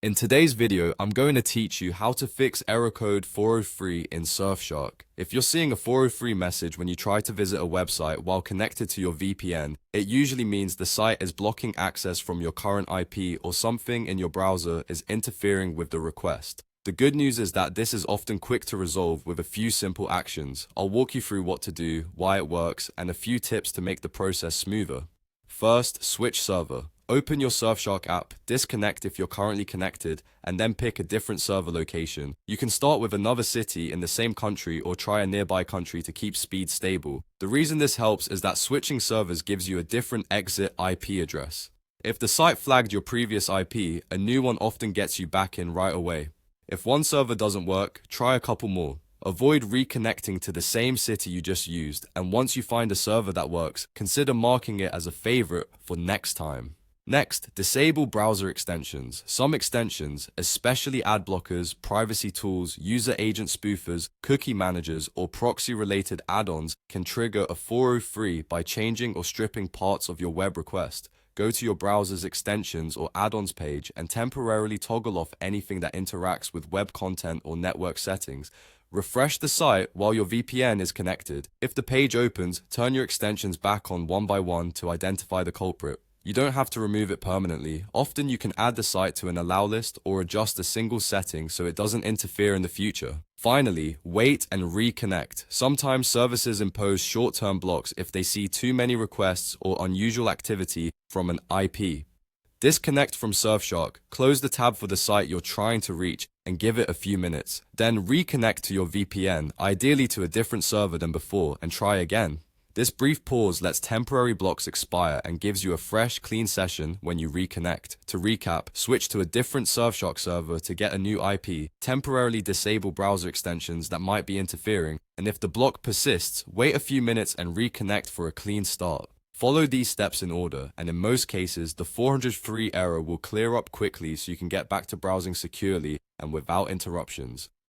In today's video, I'm going to teach you how to fix error code 403 in Surfshark. If you're seeing a 403 message when you try to visit a website while connected to your VPN, it usually means the site is blocking access from your current IP or something in your browser is interfering with the request. The good news is that this is often quick to resolve with a few simple actions. I'll walk you through what to do, why it works, and a few tips to make the process smoother. First, switch server. Open your Surfshark app, disconnect if you're currently connected, and then pick a different server location. You can start with another city in the same country or try a nearby country to keep speed stable. The reason this helps is that switching servers gives you a different exit IP address. If the site flagged your previous IP, a new one often gets you back in right away. If one server doesn't work, try a couple more. Avoid reconnecting to the same city you just used, and once you find a server that works, consider marking it as a favorite for next time. Next, disable browser extensions. Some extensions, especially ad blockers, privacy tools, user agent spoofers, cookie managers, or proxy-related add-ons, can trigger a 403 by changing or stripping parts of your web request. Go to your browser's extensions or add-ons page and temporarily toggle off anything that interacts with web content or network settings. Refresh the site while your VPN is connected. If the page opens, turn your extensions back on one by one to identify the culprit. You don't have to remove it permanently. Often you can add the site to an allow list or adjust a single setting so it doesn't interfere in the future. Finally, wait and reconnect. Sometimes services impose short-term blocks if they see too many requests or unusual activity from an IP. Disconnect from Surfshark, close the tab for the site you're trying to reach, and give it a few minutes. Then reconnect to your VPN, ideally to a different server than before, and try again. This brief pause lets temporary blocks expire and gives you a fresh, clean session when you reconnect. To recap, switch to a different Surfshark server to get a new IP, temporarily disable browser extensions that might be interfering, and if the block persists, wait a few minutes and reconnect for a clean start. Follow these steps in order, and in most cases, the 403 error will clear up quickly so you can get back to browsing securely and without interruptions.